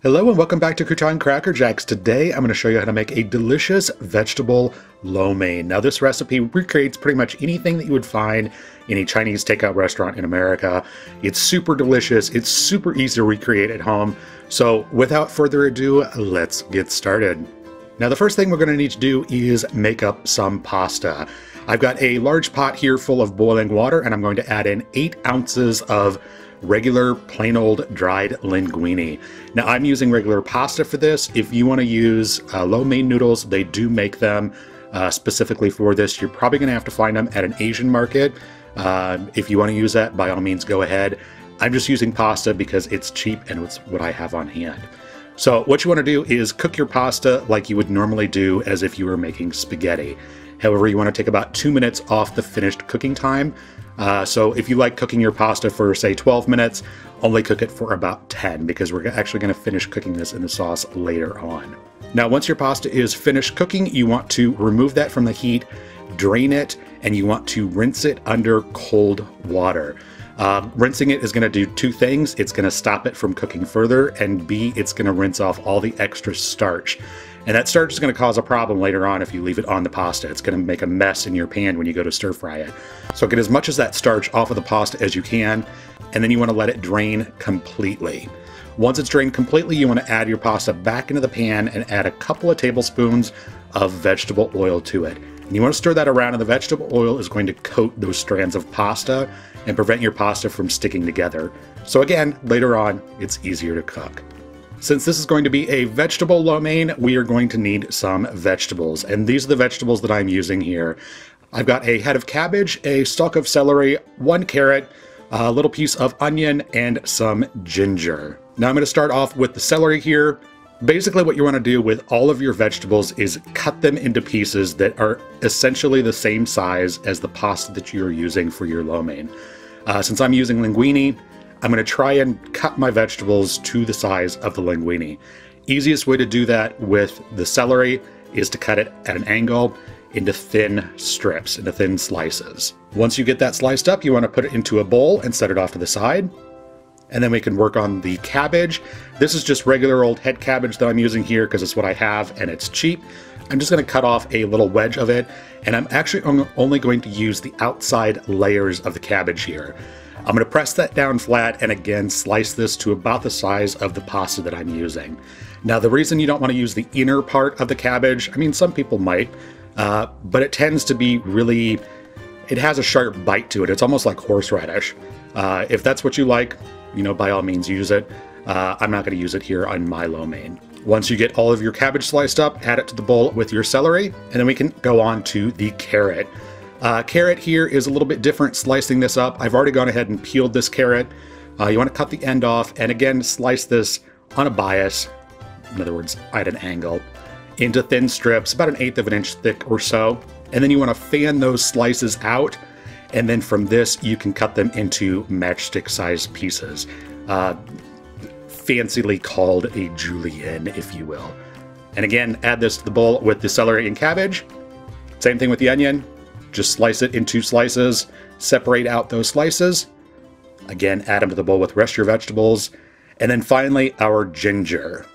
Hello and welcome back to Crouton Cracker Jacks. Today I'm going to show you how to make a delicious vegetable lo mein. Now this recipe recreates pretty much anything that you would find in a Chinese takeout restaurant in America. It's super delicious, it's super easy to recreate at home. So without further ado, let's get started. Now the first thing we're going to need to do is make up some pasta. I've got a large pot here full of boiling water and I'm going to add in 8 ounces of regular plain old dried linguine. Now I'm using regular pasta for this. If you want to use lo mein noodles, they do make them specifically for this. You're probably going to have to find them at an Asian market. If you want to use that, by all means go ahead. I'm just using pasta because it's cheap and it's what I have on hand. So what you want to do is cook your pasta like you would normally do as if you were making spaghetti. However, you want to take about 2 minutes off the finished cooking time. So if you like cooking your pasta for, say, 12 minutes, only cook it for about 10 because we're actually going to finish cooking this in the sauce later on. Now, once your pasta is finished cooking, you want to remove that from the heat, drain it, and you want to rinse it under cold water. Rinsing it is going to do 2 things. It's going to stop it from cooking further, and B, it's going to rinse off all the extra starch. And that starch is going to cause a problem later on if you leave it on the pasta. It's going to make a mess in your pan when you go to stir fry it. So get as much of that starch off of the pasta as you can, and then you want to let it drain completely. Once it's drained completely, you want to add your pasta back into the pan and add a couple of tablespoons of vegetable oil to it. And you want to stir that around, and the vegetable oil is going to coat those strands of pasta and prevent your pasta from sticking together. So again, later on, it's easier to cook. Since this is going to be a vegetable lo mein, we are going to need some vegetables. And these are the vegetables that I'm using here. I've got a head of cabbage, a stalk of celery, 1 carrot, a little piece of onion, and some ginger. Now I'm going to start off with the celery here. Basically what you want to do with all of your vegetables is cut them into pieces that are essentially the same size as the pasta that you're using for your lo mein. Since I'm using linguine, I'm going to try and cut my vegetables to the size of the linguine. Easiest way to do that with the celery is to cut it at an angle into thin strips, into thin slices. Once you get that sliced up, you want to put it into a bowl and set it off to the side. And then we can work on the cabbage. This is just regular old head cabbage that I'm using here because it's what I have and it's cheap. I'm just going to cut off a little wedge of it, and I'm actually only going to use the outside layers of the cabbage here. I'm going to press that down flat and again slice this to about the size of the pasta that I'm using. Now the reason you don't want to use the inner part of the cabbage, I mean some people might, but it tends to be really, it has a sharp bite to it. It's almost like horseradish. If that's what you like, you know, by all means use it. I'm not going to use it here on my lo mein. Once you get all of your cabbage sliced up, add it to the bowl with your celery, and then we can go on to the carrot. Carrot here is a little bit different slicing this up. I've already gone ahead and peeled this carrot. You want to cut the end off and again slice this on a bias, in other words at an angle, into thin strips about 1/8 of an inch thick or so. And then you want to fan those slices out, and then from this you can cut them into matchstick sized pieces. Fancily called a julienne, if you will. And again, add this to the bowl with the celery and cabbage. Same thing with the onion. Just slice it in 2 slices, separate out those slices. Again, add them to the bowl with the rest of your vegetables. And then finally, our ginger.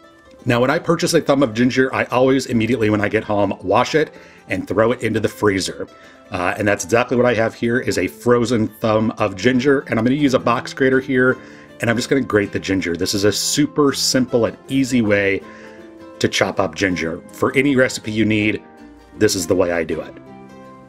Now, when I purchase a thumb of ginger, I always immediately, when I get home, wash it and throw it into the freezer. And that's exactly what I have here is a frozen thumb of ginger. And I'm going to use a box grater here, and I'm just going to grate the ginger. This is a super simple and easy way to chop up ginger. For any recipe you need, this is the way I do it.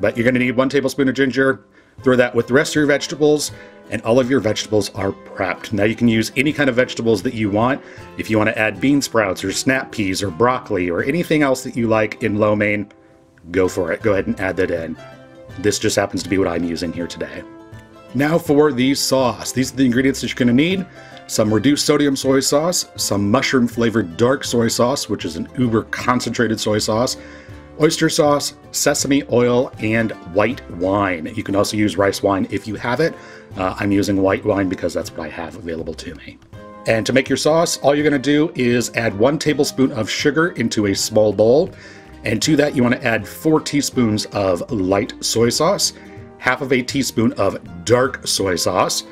But you're going to need 1 tablespoon of ginger. Throw that with the rest of your vegetables, and all of your vegetables are prepped. Now you can use any kind of vegetables that you want. If you want to add bean sprouts or snap peas or broccoli or anything else that you like in lo mein, go for it. Go ahead and add that in. This just happens to be what I'm using here today. Now for the sauce. These are the ingredients that you're going to need. Some reduced sodium soy sauce, some mushroom flavored dark soy sauce, which is an uber concentrated soy sauce, oyster sauce, sesame oil, and white wine. You can also use rice wine if you have it. I'm using white wine because that's what I have available to me. And to make your sauce, all you're going to do is add 1 tablespoon of sugar into a small bowl. And to that, you want to add 4 teaspoons of light soy sauce, half of a teaspoon of dark soy sauce.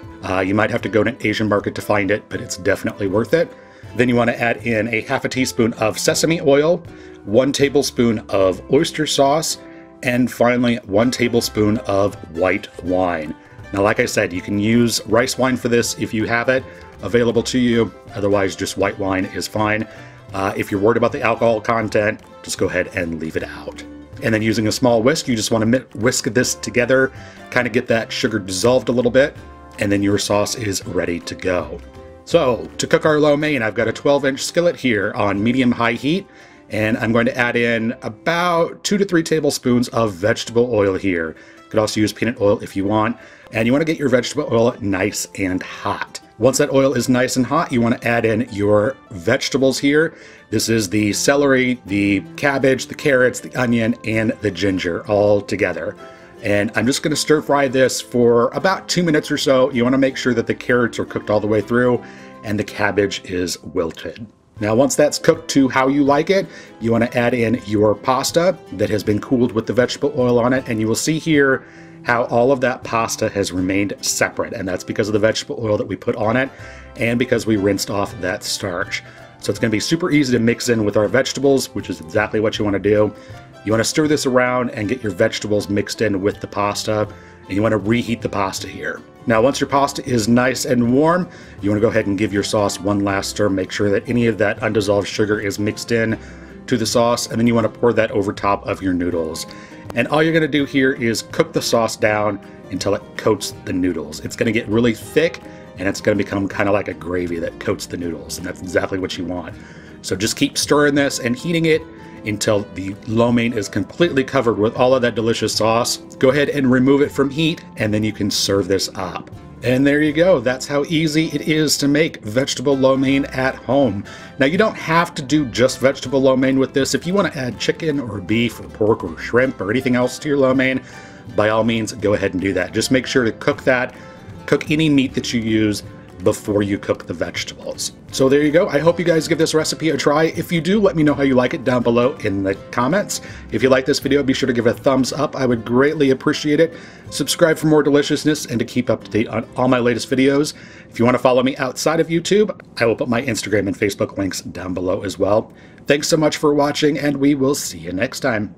You might have to go to an Asian market to find it, but it's definitely worth it. Then you want to add in a half a teaspoon of sesame oil, 1 tablespoon of oyster sauce, and finally 1 tablespoon of white wine. Now, like I said, you can use rice wine for this if you have it available to you. Otherwise, just white wine is fine. If you're worried about the alcohol content, just go ahead and leave it out. And then using a small whisk, you just want to whisk this together, kind of get that sugar dissolved a little bit, and then your sauce is ready to go. So to cook our lo mein, I've got a 12-inch skillet here on medium-high heat, and I'm going to add in about 2 to 3 tablespoons of vegetable oil here. You could also use peanut oil if you want. And you want to get your vegetable oil nice and hot. Once that oil is nice and hot, you want to add in your vegetables here. This is the celery, the cabbage, the carrots, the onion, and the ginger all together. And I'm just going to stir fry this for about 2 minutes or so. You want to make sure that the carrots are cooked all the way through and the cabbage is wilted. Now, once that's cooked to how you like it, you want to add in your pasta that has been cooled with the vegetable oil on it. And you will see here how all of that pasta has remained separate. And that's because of the vegetable oil that we put on it and because we rinsed off that starch. So it's going to be super easy to mix in with our vegetables, which is exactly what you want to do. You want to stir this around and get your vegetables mixed in with the pasta, and you want to reheat the pasta here. Now, once your pasta is nice and warm, you want to go ahead and give your sauce one last stir. Make sure that any of that undissolved sugar is mixed in to the sauce, and then you want to pour that over top of your noodles. And all you're going to do here is cook the sauce down until it coats the noodles. It's going to get really thick, and it's going to become kind of like a gravy that coats the noodles, and that's exactly what you want. So just keep stirring this and heating it until the lo mein is completely covered with all of that delicious sauce. Go ahead and remove it from heat, and then you can serve this up. And there you go. That's how easy it is to make vegetable lo mein at home. Now, you don't have to do just vegetable lo mein with this. If you want to add chicken or beef or pork or shrimp or anything else to your lo mein, by all means, go ahead and do that. Just make sure to cook any meat that you use before you cook the vegetables. So there you go. I hope you guys give this recipe a try. If you do, let me know how you like it down below in the comments. If you like this video, be sure to give it a thumbs up. I would greatly appreciate it. Subscribe for more deliciousness and to keep up to date on all my latest videos. If you want to follow me outside of YouTube, I will put my Instagram and Facebook links down below as well. Thanks so much for watching, and we will see you next time.